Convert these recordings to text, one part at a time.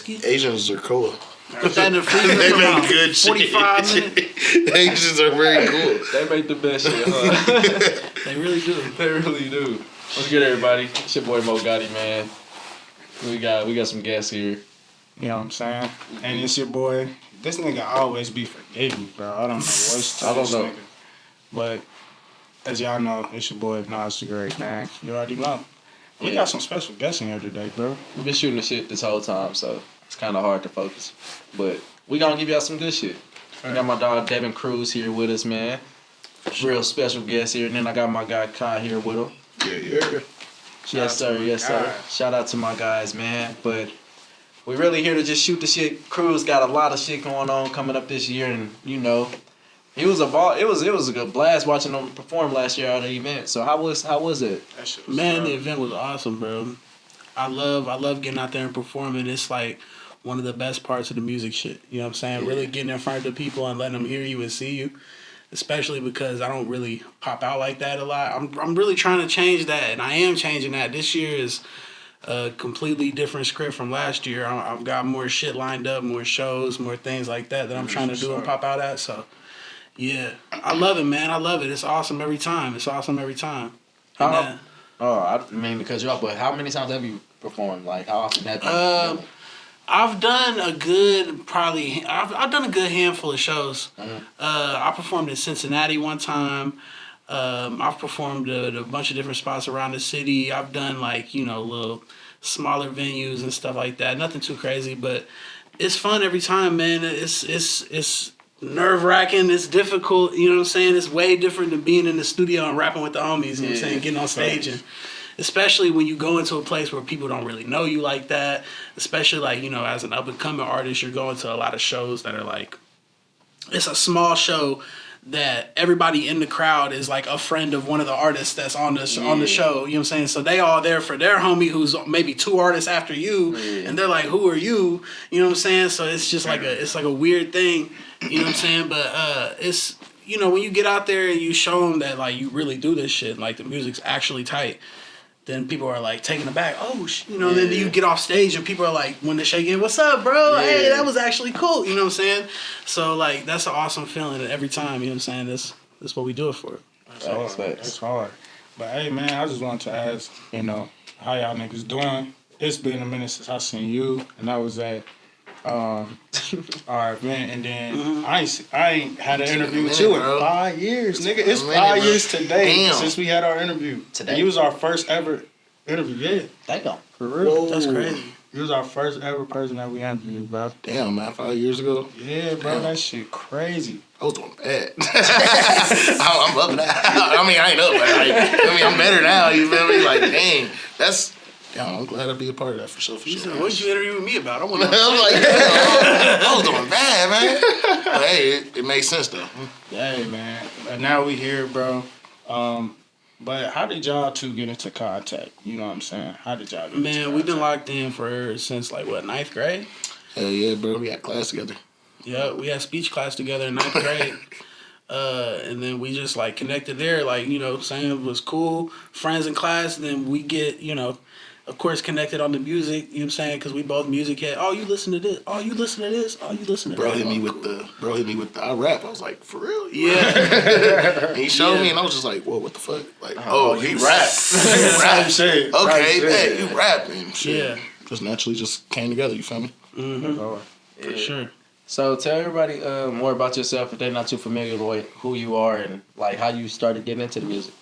whiskey. Asians are cool. Put that in the freezer. They for make about good 45 shit. minutes. Asians are very cool. They make the best shit, huh? They really do. They really do. What's good, everybody? It's your boy Mo Gotti, man. We got some guests here. You know what I'm saying? And it's your boy. This nigga always be forgiving, bro. I don't know what's to I don't this know. nigga. But as y'all know, it's your boy Nas the Great, man. You already know. We got some special guests in here today, bro. We've been shooting the shit this whole time, so it's kind of hard to focus. But we gonna give y'all some good shit. I got my dog Devin Cruz here with us, man. Real special guest here. And then I got my guy Kai here with him. Yeah. Yes, sir. Yes, sir. Shout out to my guys, man. But we really here to just shoot the shit. Cruz got a lot of shit going on coming up this year, and you know, he was a ball. It was a good blast watching him perform last year at the event. So how was it? That shit was Man, fun. the event was awesome, bro. I love getting out there and performing. It's like one of the best parts of the music shit. You know what I'm saying? Yeah. Really getting in front of the people and letting them hear you and see you. Especially because I don't really pop out like that a lot. I'm really trying to change that, and I am changing that. This year is a completely different script from last year. I've got more shit lined up, more shows, more things like that I'm trying to do and pop out at. So, yeah, I love it, man. I love it. It's awesome every time. And, I mean, because you're up, but how many times have you performed? Like, how often have you? I've done a good I've done a good handful of shows. I performed in Cincinnati one time. I've performed at a bunch of different spots around the city. I've done little smaller venues and stuff like that. Nothing too crazy, but it's fun every time, man. It's nerve-wracking. It's difficult. You know what I'm saying? It's way different than being in the studio and rapping with the homies. You know what I'm saying? Getting on stage and. Especially when you go into a place where people don't really know you like that. Especially as an up-and-coming artist, you're going to a lot of shows that are it's a small show that everybody in the crowd is like a friend of one of the artists that's on the show. You know what I'm saying? So they all there for their homie who's maybe two artists after you, and they're like, "Who are you?" You know what I'm saying? So it's just like a weird thing. You know what I'm saying? But it's when you get out there and you show them that you really do this shit, the music's actually tight. Then people are taken aback. Oh, then you get off stage and people are when they're shaking, "What's up, bro? Yeah. Hey, that was actually cool." You know what I'm saying? So that's an awesome feeling every time. You know what I'm saying? That's what we do it for. That's hard. But hey, man, I just wanted to ask, how y'all niggas doing? It's been a minute since I seen you, and I was at our event, and then I ain't had an interview with you in 5 years, nigga. It's 5 years today since we had our interview. Today? You was our first ever interview, yeah. Damn. For real. Whoa. That's crazy. You was our first ever person that we interviewed, bro. Damn, man, 5 years ago. Yeah, bro, that shit crazy. I was doing bad. I'm up now. I mean, I ain't up, but I'm better now. You feel me? Dang, I'm glad to be a part of that for sure. What did you interview with me about? I want to. I was doing bad, man. But hey, it makes sense though. Hey, man. And now we here, bro. But how did y'all two get into contact? You know what I'm saying? How did y'all get into contact? We've been locked in since 9th grade? Hell yeah, bro. We had class together. Yeah, we had speech class together in 9th grade. And then we just connected there, saying it was cool, friends in class. And then we get, of course, connected on the music, you know what I'm saying? Because we both music head. Oh, you listen to this. Oh, you listen to this. Oh, you listen to Bro that. hit me with the I rap. I was like, for real? Yeah. And he showed me, and I was just like, whoa, what the fuck? He raps. Same shit. Okay, man, you rapping. Shit. Yeah. Just naturally just came together, you feel me? Oh, For sure. So tell everybody more about yourself if they're not too familiar with who you are and how you started getting into the music.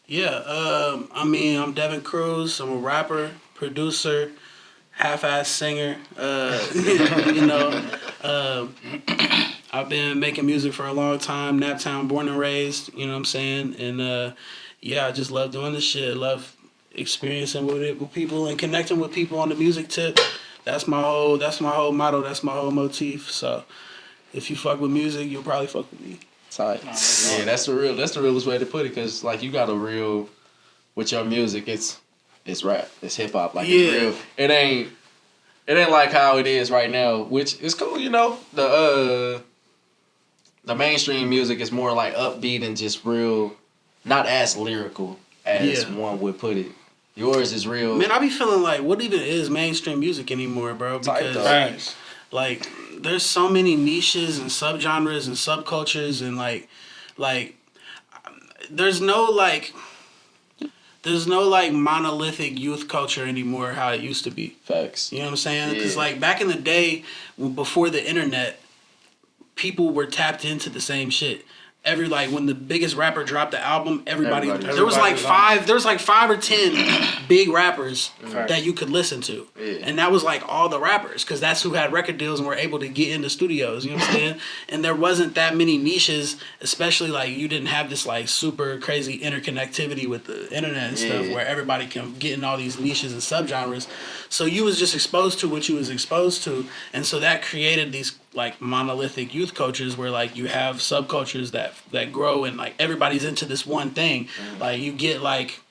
Yeah, I'm Devin Cruz. I'm a rapper, producer, half-ass singer. I've been making music for a long time. Naptown, born and raised. You know what I'm saying? And I just love doing this shit. Love experiencing with people and connecting with people on the music tip. That's my whole motto. That's my whole motif. So if you fuck with music, you'll probably fuck with me. Tight. Yeah, that's the realest way to put it, because you got a real, with your music, it's rap, it's hip hop, it's real. It ain't like how it is right now, which is cool, The mainstream music is more upbeat and just real, not as lyrical as one would put it. Yours is real. Man, I be feeling like, what even is mainstream music anymore, bro? Because Thanks. like, there's so many niches and subgenres and subcultures and like, there's no monolithic youth culture anymore how it used to be. Facts. You know what I'm saying? Because Yeah. like back in the day, before the internet, people were tapped into the same shit. When the biggest rapper dropped the album, everybody there was like five or 10 big rappers that you could listen to. Yeah. And that was like all the rappers, because that's who had record deals and were able to get into studios, you know what I'm saying? And there wasn't that many niches, especially like you didn't have this like super crazy interconnectivity with the internet and stuff where everybody can get in all these niches and subgenres. So you was just exposed to what you was exposed to, and so that created these like monolithic youth cultures where like you have subcultures that grow and like everybody's into this one thing. Like you get like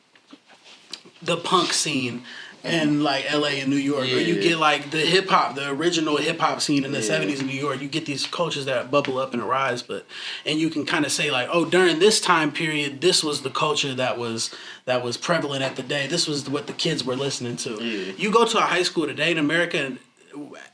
the punk scene in like LA and New York, or you get like the hip hop, the original hip hop scene in the 70s in New York. You get these cultures that bubble up and arise, and you can kind of say like, oh, during this time period, this was the culture that was prevalent at the day. This was what the kids were listening to. You go to a high school today in America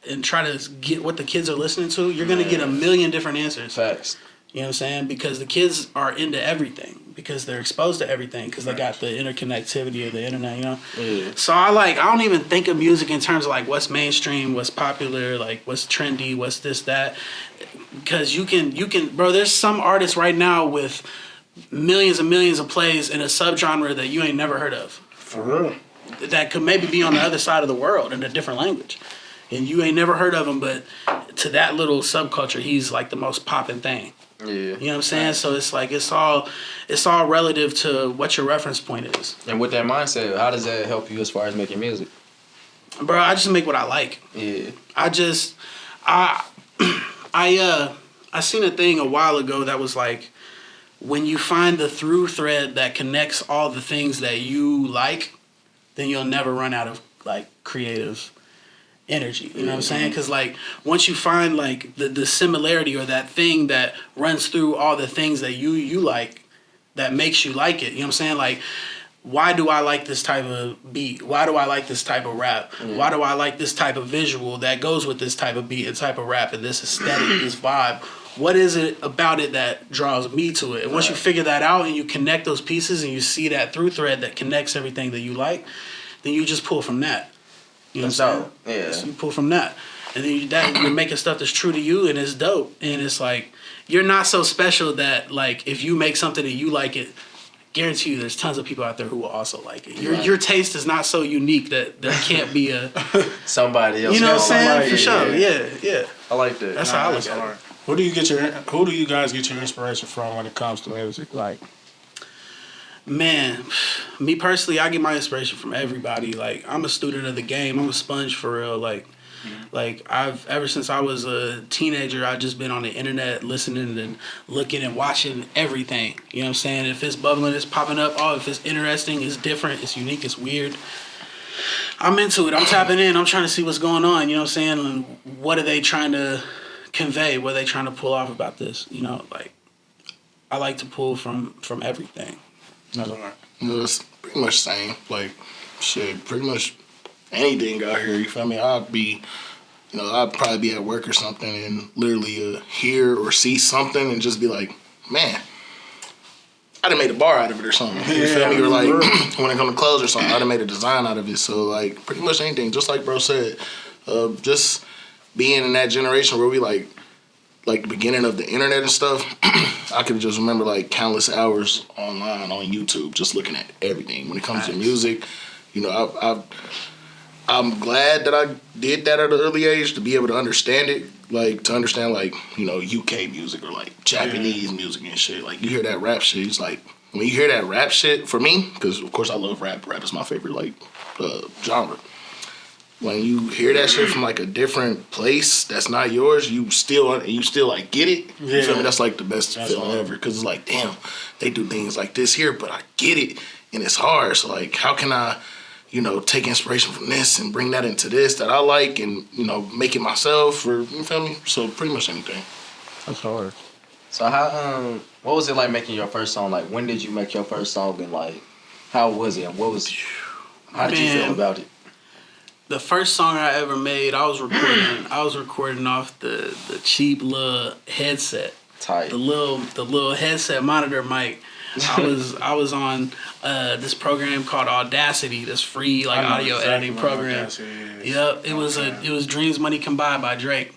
and try to get what the kids are listening to, you're going to get a million different answers. Facts. You know what I'm saying? Because the kids are into everything, because they're exposed to everything, because they got the interconnectivity of the internet, you know? Yeah. So I don't even think of music in terms of like what's mainstream, what's popular, like what's trendy, what's this, that. Because you can, bro, there's some artists right now with millions and millions of plays in a subgenre that you ain't never heard of. For real. That could maybe be on the other side of the world in a different language. And you ain't never heard of him, but to that little subculture, he's like the most popping thing. Yeah. You know what I'm saying? So it's like it's all relative to what your reference point is. And with that mindset, how does that help you as far as making music? Bro, I just make what I like. Yeah. I seen a thing a while ago that was like, when you find the through thread that connects all the things that you like, then you'll never run out of like creative energy. You know what I'm saying? Because like once you find like the similarity or that thing that runs through all the things that you like, that makes you like it. You know what I'm saying? Like, why do I like this type of beat? Why do I like this type of rap? Why do I like this type of visual that goes with this type of beat and type of rap and this aesthetic, this vibe? What is it about it that draws me to it? And once you figure that out and you connect those pieces and you see that through thread that connects everything that you like, then you just pull from that. You know what I'm saying? Yeah. So you pull from that. And then you're making stuff that's true to you and it's dope. And it's like, you're not so special that like if you make something and you like it, guarantee you there's tons of people out there who will also like it. Your taste is not so unique that there can't be a somebody else. You know what I'm saying? For sure. Yeah. Yeah. I like that. That's how I look at it. Who do you guys get your inspiration from when it comes to music? Like, man, me personally, I get my inspiration from everybody. Like, I'm a student of the game. I'm a sponge for real. Like I've ever since I was a teenager, I've just been on the internet listening and looking and watching everything. You know what I'm saying? If it's bubbling, it's popping up. Oh, if it's interesting, it's different, it's unique, it's weird, I'm into it. I'm tapping in. I'm trying to see what's going on. You know what I'm saying? And what are they trying to convey? What are they trying to pull off about this? You know, like, I like to pull from everything. that's all right. It's pretty much the same. Like, shit, pretty much anything out here, you feel me? I'd probably be at work or something and literally hear or see something and just be like, man, I done made a bar out of it or something. You feel me? Or like, when it comes to clothes or something, I done made a design out of it. So, like, pretty much anything, just like bro said, just being in that generation where we like the beginning of the internet and stuff, I could just remember like countless hours online on YouTube just looking at everything. When it comes to music, you know, I'm glad that I did that at an early age to be able to understand it, like to understand like, you know, UK music or like Japanese music and shit. Like you hear that rap shit, it's like when you hear that rap shit, for me, because of course I love rap. Rap is my favorite like genre. When you hear that shit from like a different place that's not yours, you still like get it. Yeah. You feel me? That's like the best feeling ever. Cause it's like, damn, they do things like this here, but I get it and it's hard. So like, how can I, you know, take inspiration from this and bring that into this that I like and, you know, make it myself or, you feel me? So pretty much anything. That's hard. So how what was it like making your first song? Like when did you make your first song and like how was it? And what was How did you feel about it? The first song I ever made, I was recording off the cheap little headset. Tight. The little headset monitor mic. I was on this program called Audacity, this free like audio editing program. Yep, it was Dreams Money Can Buy by Drake.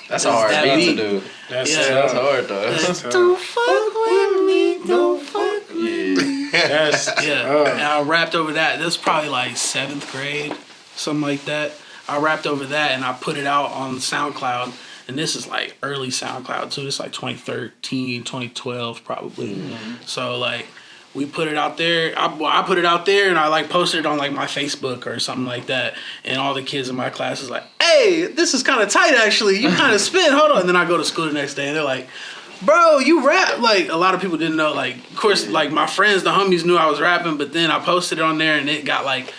That's a hard beat to do. That's hard though. Don't fuck with me, don't fuck with me. Yeah. And I rapped over that. This was probably like 7th grade, something like that. I rapped over that and I put it out on SoundCloud. And this is like early SoundCloud too. It's like 2013, 2012 probably. Mm-hmm. So like we put it out there. I put it out there and I like posted it on like my Facebook or something like that. And all the kids in my class was like, "Hey, this is kind of tight actually. You kind of spin. Hold on." And then I go to school the next day and they're like, "Bro, you rap." Like a lot of people didn't know. Like of course, like my friends, the homies knew I was rapping. But then I posted it on there and it got like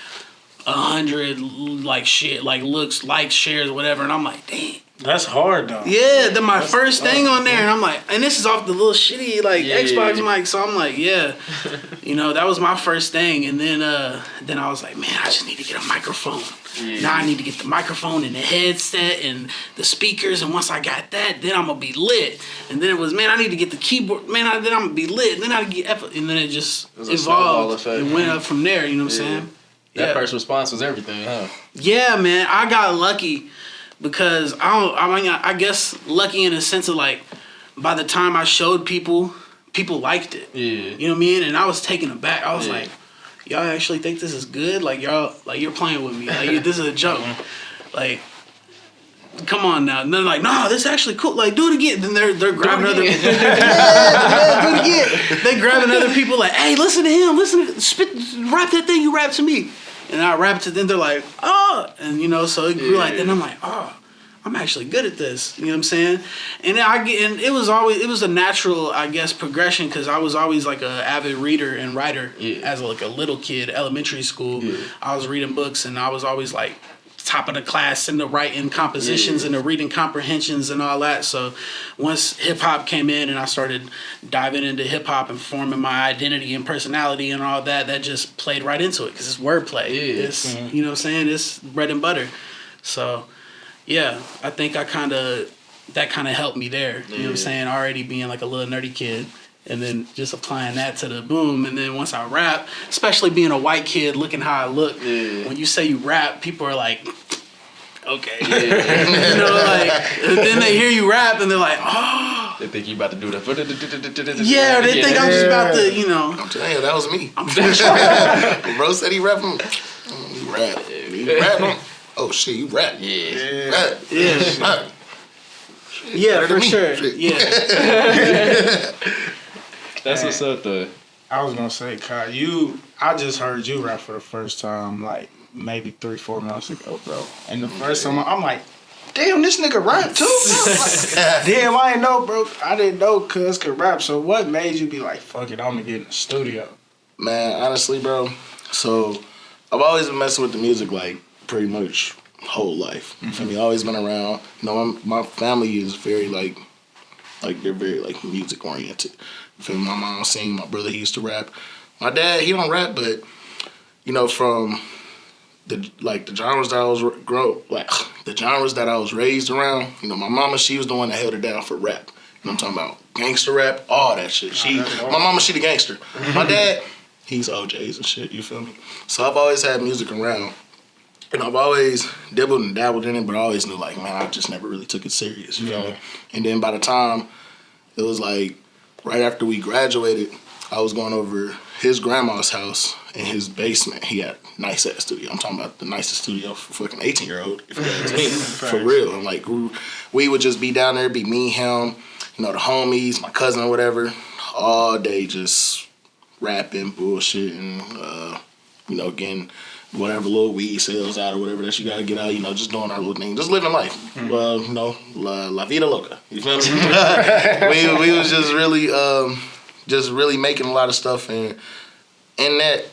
100 like shit, like looks, likes, shares, whatever. And I'm like, dang. That's hard though. Yeah, then my first thing on there, and I'm like, and this is off the little shitty like Xbox mic, so I'm like, yeah, that was my first thing, and then I was like, man, I just need to get a microphone. Yeah. Now I need to get the microphone and the headset and the speakers, and once I got that, then I'm gonna be lit. And then it was, man, I need to get the keyboard, man, then I'm gonna be lit. And then I get, and then it just evolved. It went up from there. You know what I'm saying? That first response was everything, huh? Yeah, man, I got lucky. Because I guess lucky in a sense of like, by the time I showed people liked it. Yeah. You know what I mean? And I was taken aback. I was like, y'all actually think this is good? Like y'all, like you're playing with me. Like this is a joke. Like, come on now. And they're like, no, this is actually cool. Like do it again. Then they're grabbing other people. Do it again. They grabbing other people like, hey, listen to him. Rap that thing you rap to me. And I rapped to them, they're like, oh, and so it grew like, then I'm like, oh, I'm actually good at this. You know what I'm saying? And it was a natural, I guess, progression because I was always like a avid reader and writer as like a little kid, elementary school. Yeah. I was reading books and I was always like top of the class in the writing compositions and the reading comprehensions and all that. So once hip hop came in and I started diving into hip hop and forming my identity and personality and all that, that just played right into it because it's wordplay. Yeah. It's, you know what I'm saying? It's bread and butter. So yeah, I think that kind of helped me there. You know what I'm saying? Already being like a little nerdy kid. And then just applying that to the boom. And then once I rap, especially being a white kid, looking how I look, when you say you rap, people are like, okay. Then they hear you rap and they're like, oh. They think you about to do that. Yeah, they think I'm just about to, I'm telling you, that was me. Bro said he rap him. You rap. You rap him. Oh, shit, you rap. Yeah. Rap. Yeah. Yeah, for sure. Yeah. That's what's up, though. I was gonna say, Kai, I just heard you rap for the first time, like maybe 3-4 months ago, bro. And the first time I'm like, damn, this nigga rap too, bro. Like, damn, I didn't know, bro. I didn't know Cuz could rap. So what made you be like, fuck it, I'm gonna get in the studio? Man, honestly, bro. So I've always been messing with the music like pretty much whole life. Mm-hmm. I mean, always been around. My family is very like they're very like music oriented. Feel my mom sing, my brother he used to rap. My dad, he don't rap, but from the genres that I was raised around, my mama, she was the one that held it down for rap. I'm talking about gangster rap, all that shit. My mama, she the gangster. My dad, he's OJs and shit, you feel me? So I've always had music around. And I've always dibbled and dabbled in it, but I always knew like, man, I just never really took it serious, you feel me? And then by the time it was like right after we graduated, I was going over his grandma's house in his basement. He had a nice ass studio. I'm talking about the nicest studio for fucking 18-year-old, if you ask me. For real. And like we would just be down there, be me, him, the homies, my cousin or whatever, all day just rapping, bullshitting, getting whatever little weed sales out or whatever that you gotta get out, just doing our little thing, just living life. La vida loca. You feel me? we was just really making a lot of stuff, and in that,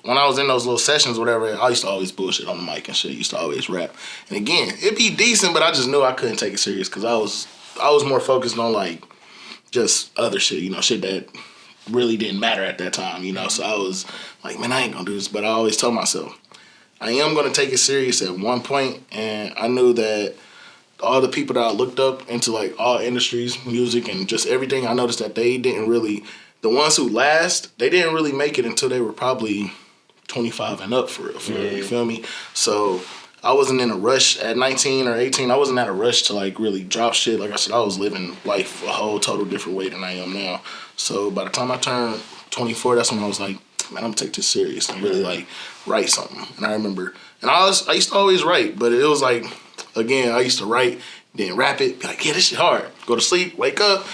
when I was in those little sessions, whatever, I used to always bullshit on the mic and shit. Used to always rap, and again, it'd be decent, but I just knew I couldn't take it serious because I was more focused on like just other shit, shit that really didn't matter at that time, you know. So I was like, man, I ain't gonna do this. But I always told myself, I am gonna take it serious at one point, and I knew that all the people that I looked up into, like all industries, music and just everything, I noticed that they didn't really, the ones who last, they didn't really make it until they were probably 25 and up for real, you feel me? So I wasn't in a rush at 19 or 18. I wasn't at a rush to like really drop shit. Like I said, I was living life a whole total different way than I am now. So by the time I turned 24, that's when I was like, man, I'm gonna take this serious and really like write something. And I remember, and I used to always write, but it was like, again, I used to write, then rap it, be like, yeah, this shit hard. Go to sleep, wake up.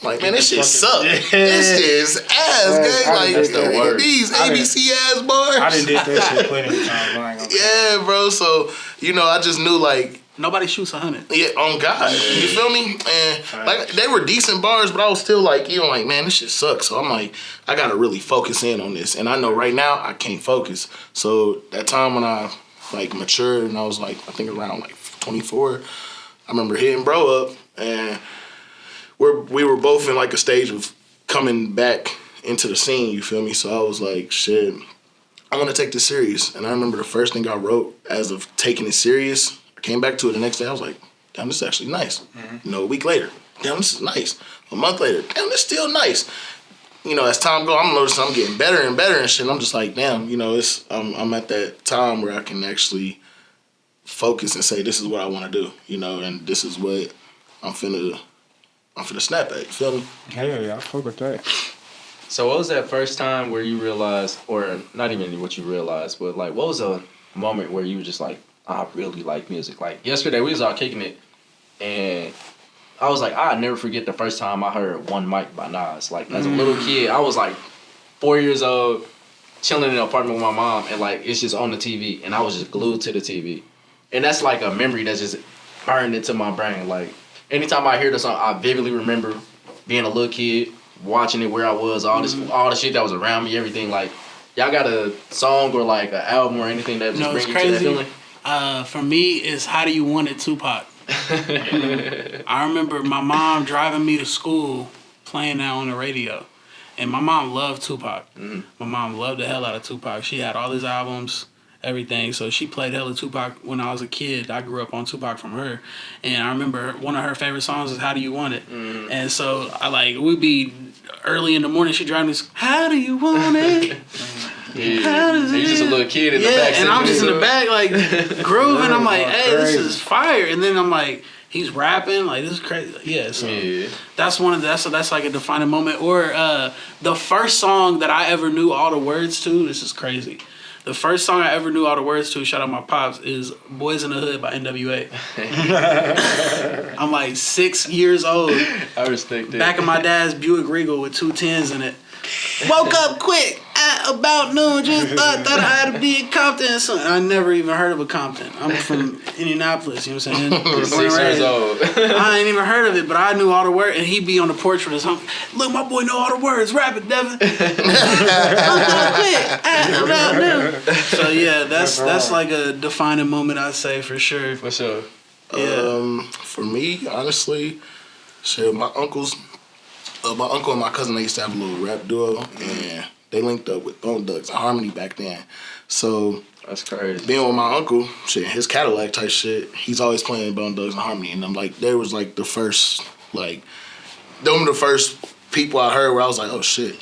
Like, man, this shit suck. This shit is ass, gang. Like, these ABC ass bars. I done did that shit plenty of times. Yeah, bro. So, you know, I just knew, like, nobody shoots 100. Yeah, on God. You feel me? And, like, they were decent bars, but I was still, like, you know, like, man, this shit sucks. So I'm like, I got to really focus in on this. And I know right now I can't focus. So that time when I, like, matured and I was, like, I think around, like, 24, I remember hitting bro up, and we were both in like a stage of coming back into the scene, you feel me? So I was like, shit, I want to take this serious. And I remember the first thing I wrote as of taking it serious, I came back to it the next day, I was like, damn, this is actually nice. Mm-hmm. You know, a week later, damn, this is nice. A month later, damn, this is still nice. You know, as time goes, I'm noticing I'm getting better and better and shit. And I'm just like, damn, you know, I'm at that time where I can actually focus and say, this is what I want to do, you know, and this is what I'm finna snap at, you feel me? Hell yeah, I fuck with that. So what was that first time where you realized, or not even what you realized, but like what was a moment where you were just like, I really like music? Like yesterday we was out kicking it, and I was like, I'll never forget the first time I heard One Mic by Nas. Like as a little kid, I was like 4 years old, chilling in an apartment with my mom, and like it's just on the TV, and I was just glued to the TV. And that's like a memory that's just burned into my brain. Like anytime I hear the song, I vividly remember being a little kid, watching it where I was, all the shit that was around me, everything. Like, y'all got a song or like an album or anything that just brings you to that feeling? For me, it's How Do You Want It, Tupac. I remember my mom driving me to school playing that on the radio. And my mom loved Tupac. Mm-hmm. My mom loved the hell out of Tupac. She had all his albums, everything. So she played hella Tupac when I was a kid. I grew up on Tupac from her. And I remember one of her favorite songs is How Do You Want It? Mm. And so we'd be early in the morning, she'd drive me, How do you want it? Yeah. You're just a little kid in the back. And I'm just in the back like grooving. I'm like, hey, this is fire. And then I'm like, he's rapping, like this is crazy. Yeah, so that's that's like a defining moment. Or the first song that I ever knew all the words to, this is crazy. The first song I ever knew all the words to, shout out my pops, is Boys in the Hood by NWA. I'm like 6 years old. I respect that. Back in my dad's Buick Regal with 2 10s in it. Woke up quick at about noon, just thought I had to be in Compton. So I never even heard of a Compton. I'm from Indianapolis, you know what I'm saying? 6 years old. I ain't even heard of it, but I knew all the words. And he'd be on the porch with his home. Look, my boy know all the words. Rap it, Devin. Woke up quick at about noon. So yeah, that's like a defining moment, I'd say, for sure. For sure. Yeah. For me, honestly, shit, my uncle and my cousin, they used to have a little rap duo, and they linked up with Bone Thugs and Harmony back then. So that's crazy. Being with my uncle, shit, his Cadillac type shit, he's always playing Bone Thugs and Harmony, and I'm like, they was like the first, like, them were the first people I heard where I was like, oh shit,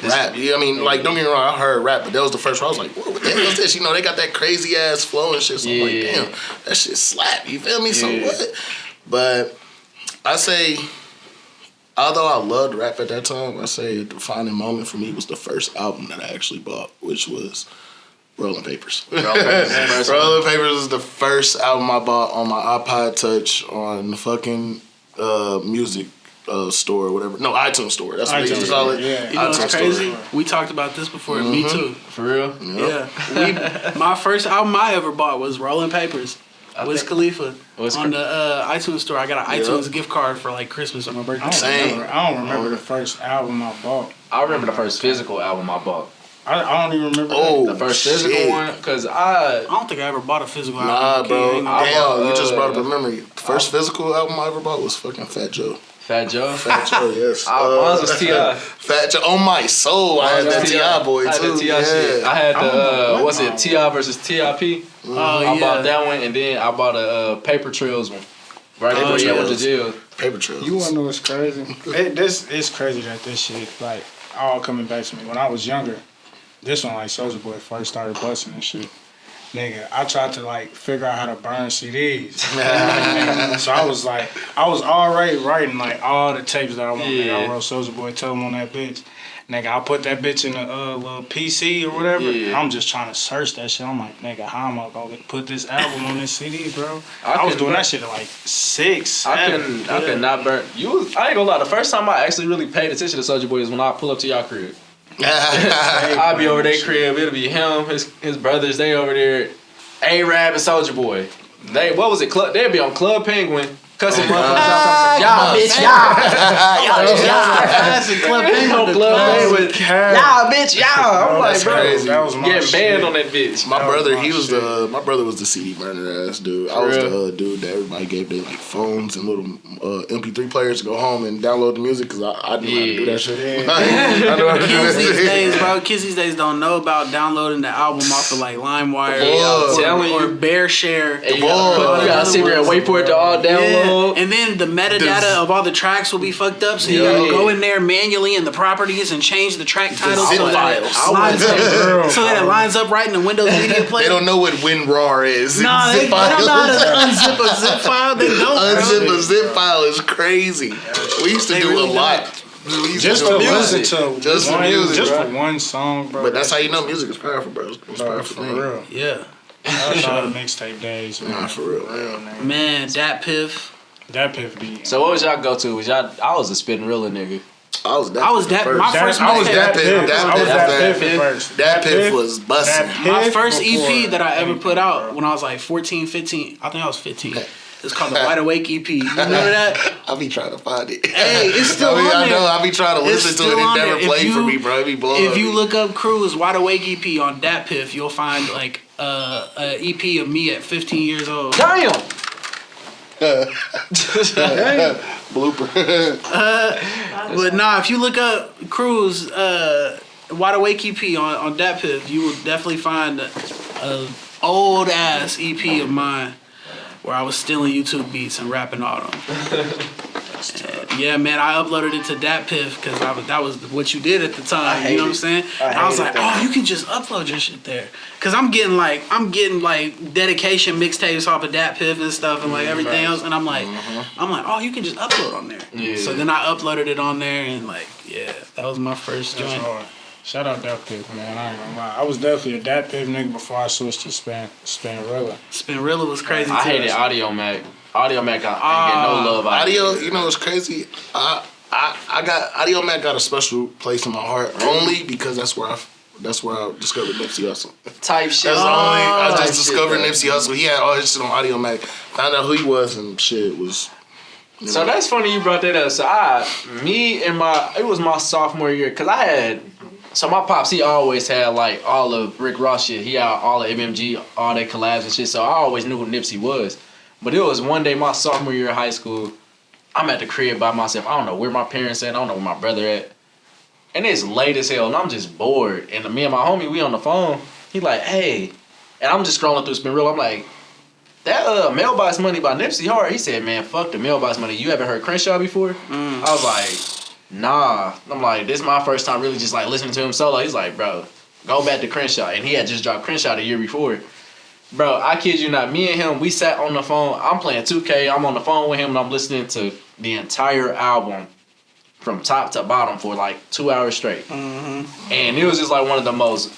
rap. Yeah, I mean, like, don't get me wrong, I heard rap, but that was the first one I was like, what the hell is this? You know, they got that crazy ass flow and shit. So I'm like, damn, that shit slap. You feel me? So what? But I say, although I loved rap at that time, I say a defining moment for me was the first album that I actually bought, which was Rolling Papers. Rolling Papers is the first album I bought on my iPod Touch on the fucking music store or whatever. No, iTunes store. That's what they used to call it. Yeah. You know what's crazy? We talked about this before. Mm-hmm. Me too. For real? Yeah. My first album I ever bought was Rolling Papers. Wiz Khalifa on the iTunes store. I got an iTunes gift card for like Christmas on my birthday. I don't remember the first album I bought. I remember the first physical album I bought. I don't even remember the first physical one, because I don't think I ever bought a physical album. Nah, bro. Damn, you just brought up a memory. The first physical album I ever bought was fucking Fat Joe. Fat Joe. Fat Joe, yes. Mine was T.I. Fat Joe. On my soul, I had that T.I. boy, I had too. the T.I. shit. I had the, what's it, T.I. versus T.I.P. I bought that one, and then I bought a Paper Trails one. Right before he went to jail. Paper Trails. You wanna know what's crazy? It's crazy that this shit, like, all coming back to me. When I was younger, this one, like, Soulja Boy first started busting and shit. Nigga, I tried to, like, figure out how to burn CDs. So I was already writing, like, all the tapes that I wanted. Yeah. I wrote Soulja Boy, Tell Him on that bitch. Nigga, I put that bitch in a little PC or whatever. Yeah. I'm just trying to search that shit. I'm like, nigga, how am I gonna put this album on this CD, bro? I was doing that shit at like 6, 7. I could not burn. I ain't gonna lie. The first time I actually really paid attention to Soulja Boy is when I pull up to y'all crib. I'll be over their crib. It'll be him, his brothers. They over there. A-Rab and Soulja Boy. What was it? They'd be on Club Penguin. Cussing motherfuckers. Y'all, bitch, y'all. Club Penguin. Y'all, bitch, y'all. I'm like, bro, crazy. That was my getting shit. banned on that bitch. My brother, my he was shit. my brother was the CD burner ass dude. I was the dude that everybody gave their like phones and little MP3 players to go home and download the music because I knew how to do that shit. I knew how to do Kids that these shit. days, bro. Kids these days don't know about downloading the album off of like LimeWire Boy. Telling or you. BearShare. You gotta sit there and wait for it to all download. And then the metadata of all the tracks will be fucked up, so you Yeah. gotta go in there manually in the properties and change the track title zip so that it files. lines up, so that it lines up right in the Windows Media Player. They don't know what WinRAR is. Nah, they don't know how to unzip a zip file. They don't. Unzip bro. a zip file is crazy. We used to They do really a do lot. We used Just to to do a lot. listen to Just for one, music, just bro. for one song, bro. But that's how you know music is powerful, bro. It's bro, powerful for thing. real. Yeah, That's all the mixtape days, man. Nah, for real. nigga. man, Dat Piff. That Piff beat. So what was y'all go to? I was a spitting Rilla nigga. I was that. I was that. My first I was mixtape. that Piff. I was that that Piff at first. That Piff was busting. My first EP that I ever put out when I was like 14, 15. I think I was 15. It's called the Wide Awake EP. You remember that? I be trying to find it. Hey, it's still on I there. know. I be trying to It's listen to still it. on It never there. played If for you- me, bro. It be blowing. If you look up Cruz Wide Awake EP on Dat Piff, you'll find like a EP of me at 15 years old. Damn. blooper. But nah, if you look up Cruz Wide Awake EP on Dat Piff, you will definitely find a old ass EP of mine where I was stealing YouTube beats and rapping all them. And yeah, man, I uploaded it to Dat Piff because that was what you did at the time. You know what I'm saying? I was like, oh, you can just upload your shit there. Cause I'm getting like dedication mixtapes off of Dat Piff and stuff and like everything else, and I'm like, oh, you can just upload on there. Yeah. So then I uploaded it on there and like, yeah, that was my first That's joint. hard. Shout out Dat Piff, man. I ain't gonna lie. I was definitely a Dat Piff nigga before I switched to Spinrilla. Spinrilla was crazy too. I hated Audio Mac. Audio Mac ain't get no love out of Audio, it. you know what's crazy? I got Audio Mac got a special place in my heart only because that's where I discovered Nipsey Hussle. Type shit. That's the only I Type just shit, discovered bro. Nipsey Hussle. He had all his shit on Audio Mac. Found out who he was and shit was. So that's funny you brought that up. So it was my sophomore year because so my pops, he always had like all of Rick Ross shit. He had all of MMG, all their collabs and shit. So I always knew who Nipsey was. But it was one day my sophomore year of high school. I'm at the crib by myself. I don't know where my parents at. I don't know where my brother at. And it's late as hell and I'm just bored. And me and my homie, we on the phone. He like, hey. And I'm just scrolling through Spinrilla. I'm like, that Mailbox Money by Nipsey Hard. He said, man, fuck the Mailbox Money. You ever heard Crenshaw before? I was like, nah. I'm like, this is my first time really just like listening to him solo. He's like, bro, go back to Crenshaw. And he had just dropped Crenshaw the year before. Bro, I kid you not. Me and him, we sat on the phone. I'm playing 2K. I'm on the phone with him and I'm listening to the entire album from top to bottom for like 2 hours straight. And it was just like one of the most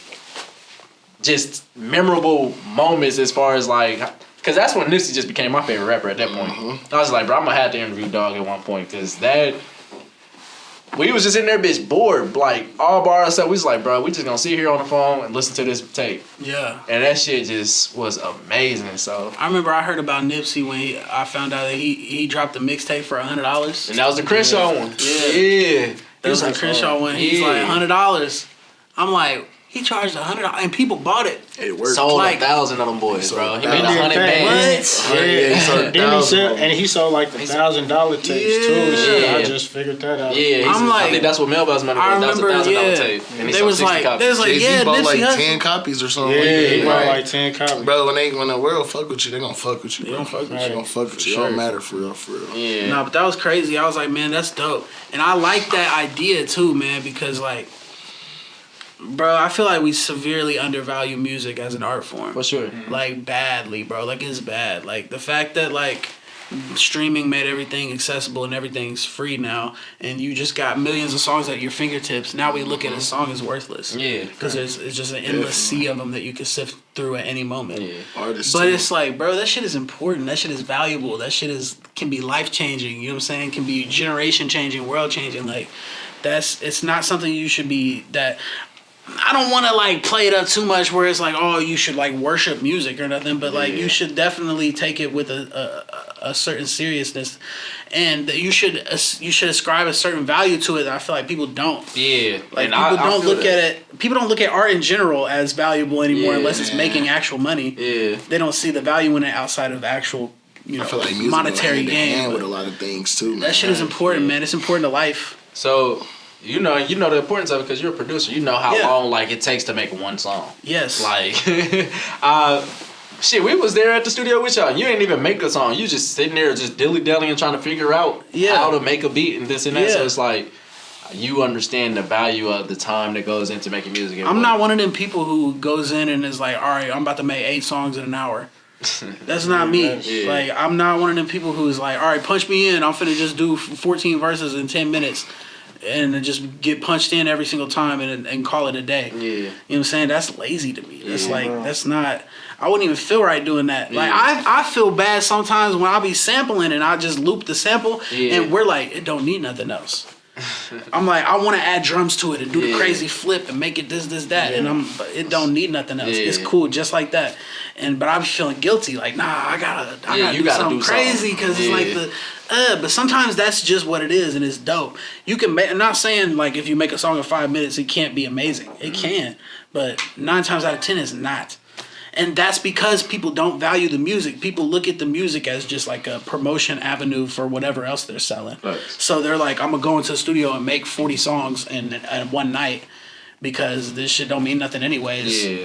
just memorable moments as far as like, because that's when Nipsey just became my favorite rapper at that point. I was like, bro, I'm going to have to interview Dog at one point because we was just in there bitch bored, like all by ourselves. We was like, bro, we just gonna sit here on the phone and listen to this tape. Yeah. And that shit just was amazing. So I remember I heard about Nipsey when I found out that he dropped a mixtape for $100. And that was the Crenshaw one. Yeah. That was the Crenshaw one. He's like $100. I'm like, He charged $100 and people bought it. It worked. Sold Like- 1,000 of them boys, bro. He made He did 100 that. bands. What? Yeah, he sold Then he 1,000. said, and he sold like the $1,000 tapes too. And shit. I just figured that out. Yeah, I'm I like- think that's what Mailbox money I was. That was remember, $1,000 tape. And he they sold was 60 like, copies. they was like, Jay-Z yeah, bought Nipsey like Hussle. 10 copies or something. Yeah, like that. he bought Right. like 10 copies. Bro, when the world fuck with you, they gonna fuck with you. Bro. They gonna fuck with They you. gonna fuck with you. It sure. don't matter for real. Yeah. No, but that was crazy. I was like, man, that's dope. And I like that idea too, man, because like, bro, I feel like we severely undervalue music as an art form. For sure. Like badly, bro. Like it's bad. Like the fact that like streaming made everything accessible and everything's free now, and you just got millions of songs at your fingertips. Now we look at a song as worthless. Yeah. Because it's just an endless sea of them that you can sift through at any moment. Yeah. Artists. But too. it's like, bro, that shit is important. That shit is valuable. That shit can be life changing. You know what I'm saying? Can be generation changing, world changing. Like, it's not something you should be that. I don't want to like play it up too much where it's like, oh, you should like worship music or nothing, but like you should definitely take it with a certain seriousness, and that you should ascribe a certain value to it. That I feel like people don't. Yeah. Like And people I don't feel look that. at it. People don't look at art in general as valuable anymore Yeah. unless it's making actual money. Yeah. They don't see the value in it outside of actual, I feel like music monetary go hand in hand gain. with a but lot of things too. Man. That shit is important, man. It's important to life. So, you know the importance of it because you're a producer. You know how Yeah. long like it takes to make one song. Yes. Like, shit, we was there at the studio with y'all. You ain't even make a song. You just sitting there just dilly-dallying trying to figure out Yeah. how to make a beat and this and that. Yeah. So it's like, you understand the value of the time that goes into making music. I'm not one of them people who goes in and is like, all right, I'm about to make 8 songs in an hour. That's not me. Yeah. Like, I'm not one of them people who's like, all right, punch me in. I'm finna just do 14 verses in 10 minutes. And then just get punched in every single time and call it a day. Yeah. You know what I'm saying? That's lazy to me. That's Yeah. like, that's not, I wouldn't even feel right doing that. Like, Yeah. I feel bad sometimes when I be sampling and I just loop the sample Yeah. and we're like, it don't need nothing else. I'm like, I want to add drums to it and do the Yeah. crazy flip and make it this, that. And but it don't need nothing else. Yeah. It's cool just like that. But I be feeling guilty. Like, nah, I gotta you do gotta something do crazy something. because it's Yeah. like but sometimes that's just what it is and it's dope. You can make, I'm not saying like if you make a song in 5 minutes, it can't be amazing. It can, but 9 times out of 10 it's not. And that's because people don't value the music. People look at the music as just like a promotion avenue for whatever else they're selling. Right. So they're like, I'm gonna go into the studio and make 40 songs in one night because this shit don't mean nothing anyways. Yeah. You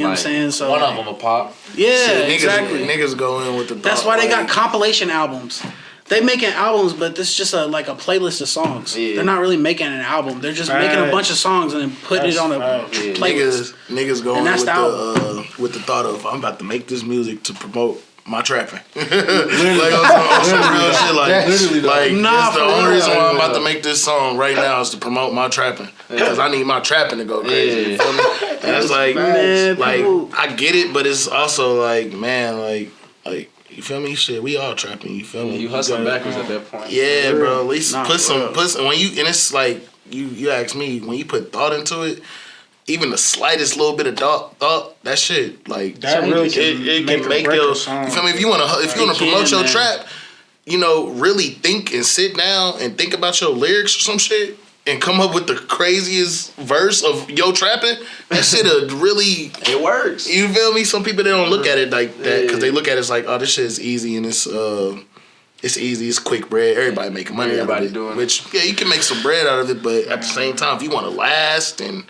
know what I'm saying? So one of them will pop. yeah, Shit, exactly. Niggas go in with the. That's thought, why they like, got compilation albums. They making albums, but this is just a playlist of songs. Yeah. They're not really making an album. They're just making a Facts. bunch of songs and then putting it That's on a facts. Yeah. playlist. Niggas going And that's with the with the thought of I'm about to make this music to promote my trapping. Like on some real shit. Like Nah, that's the for only real. reason why I'm about to make this song right now is to promote my trapping because I need my trapping to go crazy. Yeah. You feel me? And it's like, Man, like people- I get it, but it's also like, man, like you feel me? Shit, we all trapping. You feel me? You hustling gotta- backwards at that point. Yeah, bro. At least Nah, put for real. some when you and it's like you ask me when you put thought into it, even the slightest little bit of thought, that shit like That really it can can make make or break your. a song. You feel me? If you wanna It promote can, your man. trap, you know, really think and sit down and think about your lyrics or some shit. And come up with the craziest verse of yo trapping, that shit really. It works. You feel me? Some people they don't look at it like that because they look at it as like, oh, this shit is easy and it's easy, it's quick bread. Everybody making money Everybody out of it. doing it. Which yeah, you can make some bread out of it, but at the same time, if you want to last and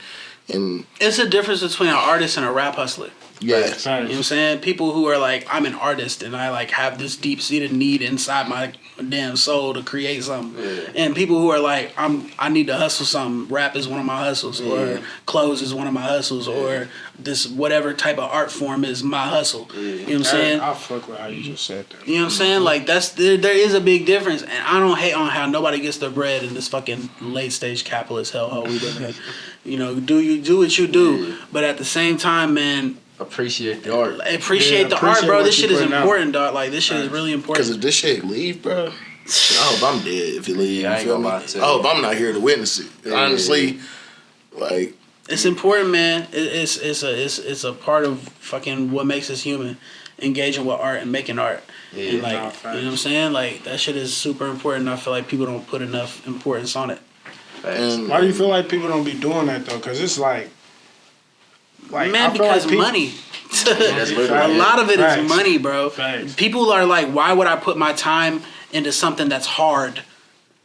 It's a difference between an artist and a rap hustler. yeah, You know what I'm saying? People who are like, I'm an artist and I like have this deep seated need inside my damn soul to create something. Yeah. And people who are like, I need to hustle something. Rap is one of my hustles, or clothes is one of my hustles, or this whatever type of art form is my hustle. You know what I'm saying? I fuck with how you just said that. You know what I'm saying? Like there is a big difference, and I don't hate on how nobody gets their bread in this fucking late stage capitalist hellhole we live in. You know, do what you do, but at the same time, man, Appreciate the art. appreciate the art, appreciate bro. what This you shit is putting out. important, dog. Like this shit is really because important. if this shit leave, bro, I hope I'm dead if it leave. Yeah, I you ain't feel gonna me? lie to you. I hope I'm not here to witness it. Yeah. Honestly, like It's important, man. It's a part of fucking what makes us human, engaging with art and making art. Yeah, And like, nah, you facts. know what I'm saying? Like that shit is super important. I feel like people don't put enough importance on it. and Why do you feel like people don't be doing that though? Because it's like, Like, Man, I feel because like people, money. That's literally A it. lot of it is Facts. money, bro. Facts. People are like, why would I put my time into something that's hard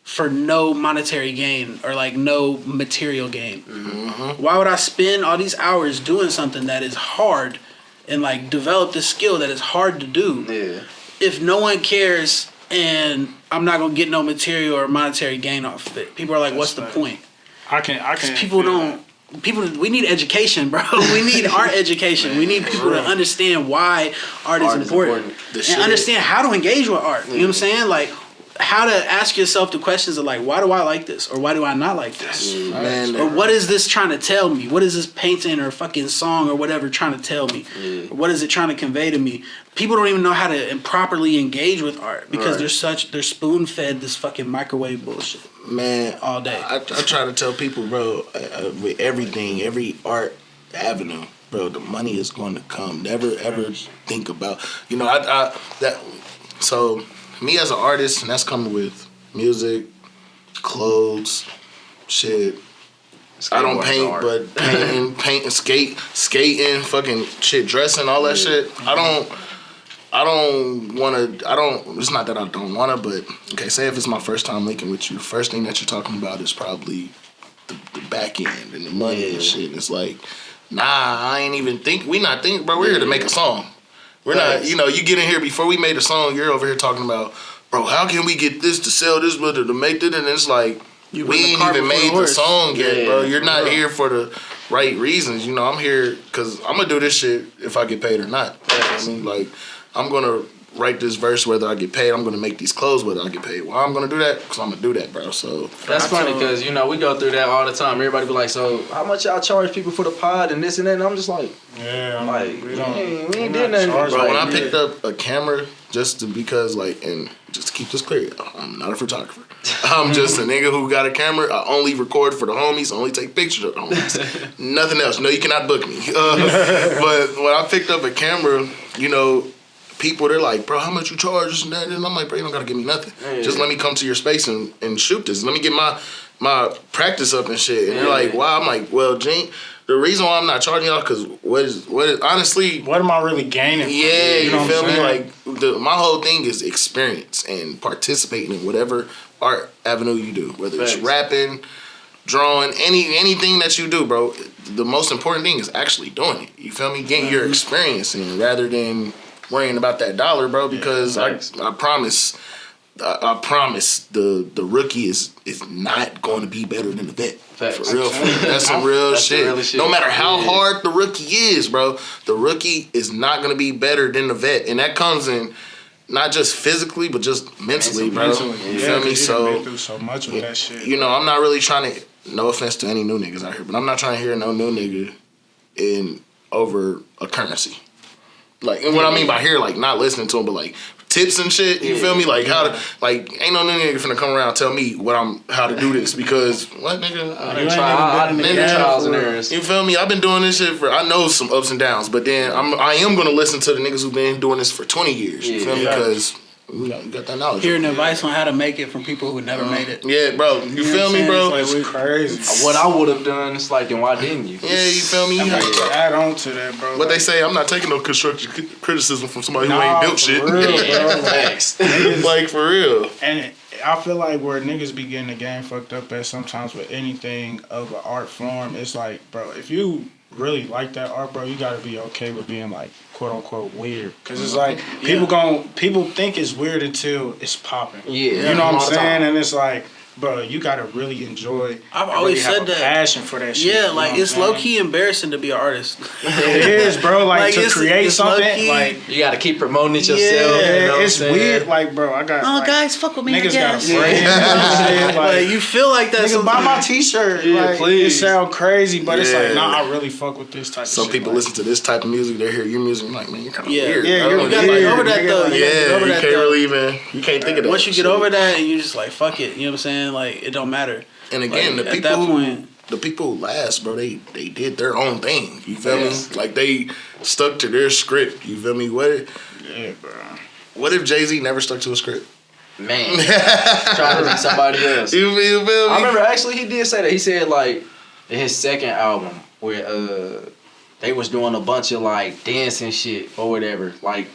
for no monetary gain or like no material gain? Why would I spend all these hours doing something that is hard and like develop this skill that is hard to do Yeah. if no one cares and I'm not gonna get no material or monetary gain off of it? People are like, what's the That's point? I can. People don't. We need education, bro. We need art education. We need people to understand why art is important. And understand how to engage with art. You know what I'm saying? Like, how to ask yourself the questions of like, why do I like this? Or why do I not like this? Man, Or what is this trying to tell me? What is this painting or fucking song or whatever trying to tell me? Or what is it trying to convey to me? People don't even know how to properly engage with art because they're spoon fed this fucking microwave bullshit. Man, all day. I try to tell people, bro, with everything, every art avenue, bro, the money is going to come. Never ever think about, so me as an artist, and that's coming with music, clothes, shit. I don't paint, but painting, skating, fucking shit, dressing, all that shit. It's not that I don't want to, but okay, say if it's my first time linking with you, the first thing that you're talking about is probably the back end and the money and shit. And it's like, nah, I ain't even we not thinking, bro, we're here to make a song. We're not, you get in here before we made a song, you're over here talking about, bro, how can we get this to sell this, whether to make it, and it's like, we ain't even made the song yet, bro. You're not here for the right reasons. I'm here because I'm going to do this shit if I get paid or not. I mean, like, I'm going to write this verse whether I get paid. I'm going to make these clothes whether I get paid. Well, I'm going to do that because I'm going to do that, bro. So that's funny because, we go through that all the time. Everybody be like, so how much y'all charge people for the pod and this and that? And I'm just like, we ain't did nothing. Bro, when I picked up a camera because, like, and just to keep this clear, I'm not a photographer. I'm just a nigga who got a camera. I only record for the homies, only take pictures of the homies. Nothing else. No, you cannot book me. But when I picked up a camera, people, they're like, bro, how much you charge? And I'm like, bro, you don't got to give me nothing. Just let me come to your space and shoot this. Let me get my practice up and shit. And they're like, wow. I'm like, well, Gene, the reason why I'm not charging y'all, because honestly, what am I really gaining? Yeah, you feel me? Like, my whole thing is experience and participating in whatever art avenue you do, whether it's rapping, drawing, anything that you do, bro. The most important thing is actually doing it. You feel me? Getting your experience in rather than worrying about that dollar, bro. Because I promise the rookie is not going to be better than the vet. Facts. For real. That's some real shit. No matter how hard the rookie is, bro, the rookie is not going to be better than the vet. And that comes in not just physically, but just mentally, bro. You feel me? So, been through so much with that shit. I'm not really trying to, no offense to any new niggas out here, but I'm not trying to hear no new nigga over a currency. Like, and what I mean by here, like, not listening to him, but like tips and shit. You feel me? Like, how to, like, ain't no new nigga finna come around and tell me how to do this because what, nigga? I didn't trials and errors. You feel me? I've been doing this shit I know some ups and downs, but then I am gonna listen to the niggas who've been doing this for 20 years. You feel me? Because we got that knowledge. Hearing advice on how to make it from people who never made it. Yeah, bro. You feel me, bro? It's like, crazy. What I would have done, it's like, then why didn't you? Yeah, you feel me? Add on to that, bro. What they say, I'm not taking no constructive criticism from somebody who ain't built shit. For real, bro. Like, for real. And I feel like where niggas be getting the game fucked up at sometimes with anything of an art form, it's like, bro, if you really like that art, bro, you gotta be okay with being like quote unquote weird. Cause it's like people think it's weird until it's popping. Yeah. You know what I'm saying? And it's like, bro, you gotta really enjoy. I've always really said have a that. passion for that shit. Yeah, like it's low key embarrassing to be an artist. It is, bro. Like to create something, low-key. You gotta keep promoting it yourself. Yeah, you know it's weird. Like, bro, I got. Oh, like, guys, fuck with me. niggas got I friends and shit. like you feel like that. Nigga, buy my t-shirt. Yeah, like, please. It sound crazy, but it's like, Yeah. nah, I really fuck with this type of shit. Some people like, listen to this type of music, they hear your music, and like, man, you're kind of weird. Yeah, bro. you're You gotta weird. get over that though. Nigga, You gotta get over You that can't though. really even, you can't think of that. Once you get shit. over that and you just like fuck it, you know what I'm saying? Like it don't matter. And again, Like, the at people that point, the people who last, bro, they did their own thing. You feel Yes. me? Like they stuck to their script. You feel me? Yeah, bro. What if Jay-Z never stuck to a script? Man. Trying to be somebody else. You feel me? I remember actually he did say that. He said like in his second album where they was doing a bunch of like dancing shit or whatever, like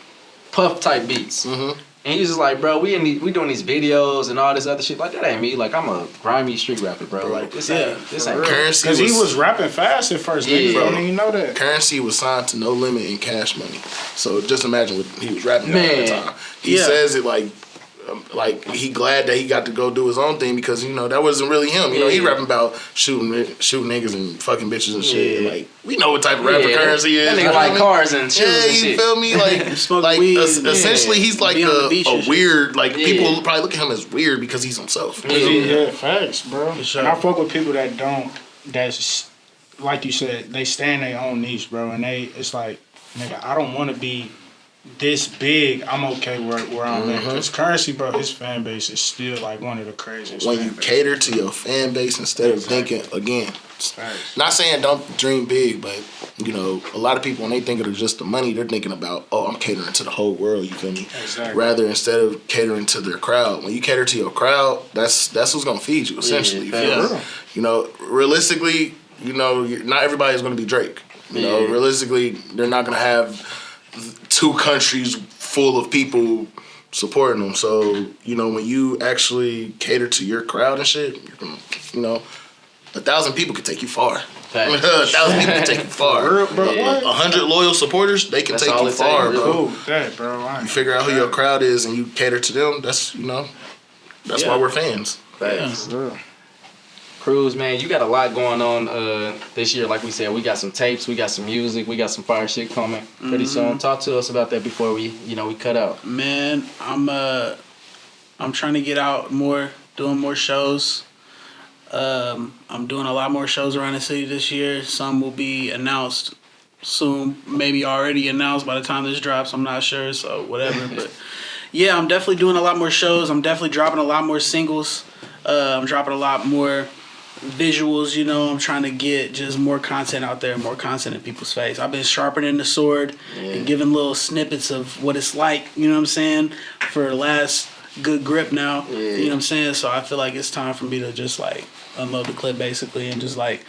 puff type beats. Mm-hmm. And he's just like, bro, we doing these videos and all this other shit. Like, that ain't me. Like, I'm a grimy street rapper, bro. Like, this ain't real. Currency Because he was rapping fast at first. Niggas don't even know that. Currency was signed to No Limit in Cash Money. So just imagine what he was rapping about at the time. He says it like he glad that he got to go do his own thing because that wasn't really him. He rapping about shooting niggas and fucking bitches and shit. And, like, we know what type of rapper Currency is. That nigga like cars and shoes and shit. You feel me? Like weed, essentially he's like a weird. Like people probably look at him as weird because he's himself. Yeah, facts, bro. And I fuck with people that don't. That's like you said. They stay in their own niche, bro. And it's like, nigga, I don't want to be this big. I'm okay where I'm at. Because Currency, bro, his fan base is still like one of the craziest. When you cater to your fan base instead of thinking, again, not saying don't dream big, but a lot of people when they think of just the money, they're thinking about, I'm catering to the whole world. You feel me? Exactly. Rather instead of catering to their crowd, when you cater to your crowd, that's who's gonna feed you essentially. Realistically, not everybody is gonna be Drake. Realistically, they're not gonna have 2 countries full of people supporting them. So, when you actually cater to your crowd and shit, you're gonna, 1,000 people can take you far. 1,000 people can take you far. 100 loyal supporters, they can take you far, bro. Cool. That, bro. You figure out who your crowd is and you cater to them, that's why we're fans. Thanks. Cruz, man, you got a lot going on this year. Like we said, we got some tapes, we got some music, we got some fire shit coming pretty soon. Talk to us about that before we cut out. Man, I'm trying to get out more, doing more shows. I'm doing a lot more shows around the city this year. Some will be announced soon, maybe already announced by the time this drops. I'm not sure, so whatever. But yeah, I'm definitely doing a lot more shows. I'm definitely dropping a lot more singles. I'm dropping a lot more visuals, I'm trying to get just more content out there, more content in people's face. I've been sharpening the sword and giving little snippets of what it's like, you know what I'm saying, for the last good grip now, you know what I'm saying? So I feel like it's time for me to just like unload the clip basically and just like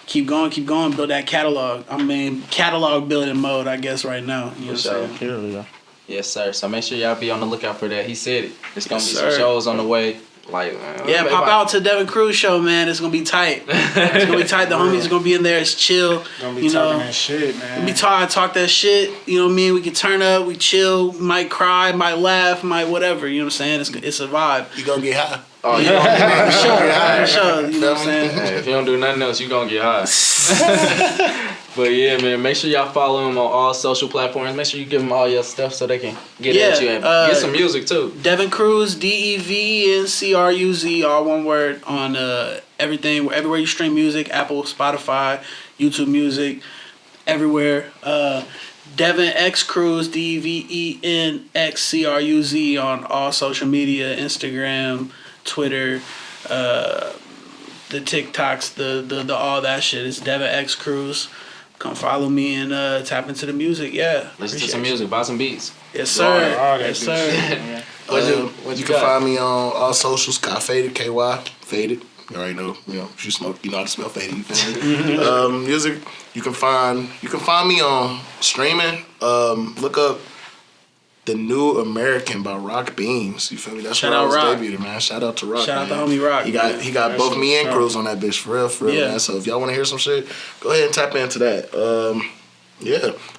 keep going, build that catalog. I'm in catalog building mode, I guess, right now. You know what I'm saying? Yes, sir. So make sure y'all be on the lookout for that. He said it. There's going to be some shows on the way. Like, pop out to Devin Cruz show, man. It's gonna be tight. It's gonna be tight. The homies are gonna be in there. It's chill. Gonna be talking that shit, man. We talk that shit. You know what I mean? We can turn up. We chill. Might cry. Might laugh. Might whatever. You know what I'm saying? It's a vibe. You gonna get high. Oh, yeah. For sure. You know what I'm saying? Hey, if you don't do nothing else, you gonna get high. But yeah, man, make sure y'all follow him on all social platforms. Make sure you give him all your stuff so they can get at you and get some music too. Devin Cruz, DEVNCRUZ, all one word, on everything, everywhere you stream music, Apple, Spotify, YouTube Music, everywhere. Devin X Cruz, DEVENXCRUZ on all social media, Instagram, Twitter, the TikToks, the all that shit. It's Devin X Cruz. Come follow me and tap into the music. Yeah. Listen to some music. Buy some beats. Yes, sir. Yes, sir. What you can find me on all socials. Got Faded, KY Faded. You already know. If you smoke, you know how to smell faded. You feel me? Music. You can find me on streaming. Look up The New American by Rock Beams. You feel me? That's where I was debuted, man. Shout out to Rock. Shout out to homie Rock. He got both me and Cruz on that bitch, for real, man. So if y'all want to hear some shit, go ahead and tap into that.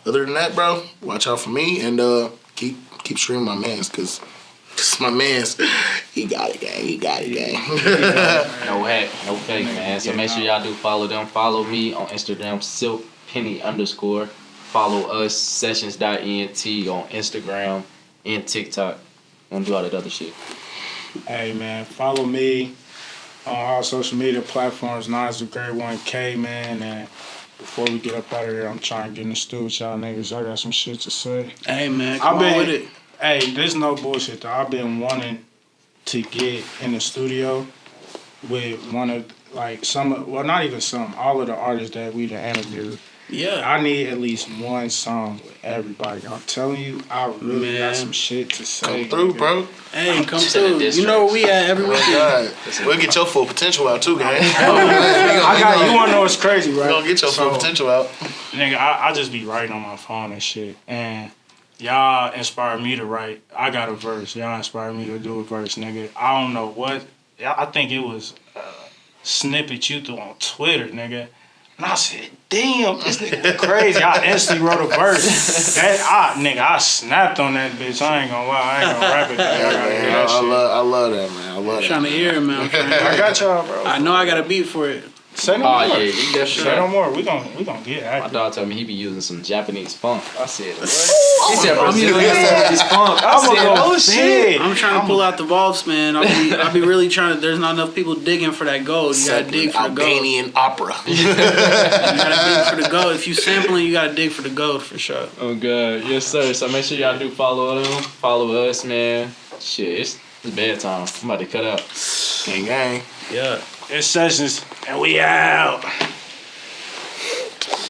Other than that, bro, watch out for me and keep streaming my mans, because my man's, he got it, gang. No hat, no fake, man. So make sure y'all do follow them. Follow me on Instagram, silkpenny_. Follow us, sessions.ent on Instagram and TikTok. And do all that other shit. Hey, man, follow me on all social media platforms. Nas the Great 1K, man. And before we get up out of here, I'm trying to get in the studio with y'all niggas. I got some shit to say. Hey, man, come on with it. Hey, there's no bullshit, though. I've been wanting to get in the studio with one of, like, all of the artists that we done interviewed. Yeah. I need at least one song with everybody. I'm telling you, I really got Man. some shit to say. Come through, nigga. bro. Hey, come Said a through. diss You know where we at every Oh, weekend. God. We'll get your full potential out, too, gang. I got you. Want to know what's crazy, right? We're going to get your full So, potential out. Nigga, I just be writing on my phone and shit. And y'all inspired me to write. I got a verse. Y'all inspired me to do a verse, nigga. I don't know what. I think it was a snippet you threw on Twitter, nigga. And I said, damn, this nigga crazy. I instantly wrote a verse. I snapped on that bitch. I ain't gonna lie. I ain't gonna rap it. I gotta hear that shit. I love that, man. I love that. Trying to hear it, man. I'm trying to hear I it. got y'all, bro. I know I got a beat for it. Say no Oh, more. yeah, you definitely Say no more. We gonna get My active. dog told me he be using some Japanese funk. I said, what? He said Brazilian funk. I I'ma said, go oh shit. I'm trying to pull out the vaults, man. I'll be really trying to. There's not enough people digging for that gold. You gotta dig for the gold. Albanian opera. You gotta dig for the gold. If you sampling, you gotta dig for the gold for sure. Oh god, yes sir. So make sure y'all do follow them, follow us, man. Shit, it's bedtime. I'm about to cut out. Gang, gang. Yeah. It's Sessions, and we out.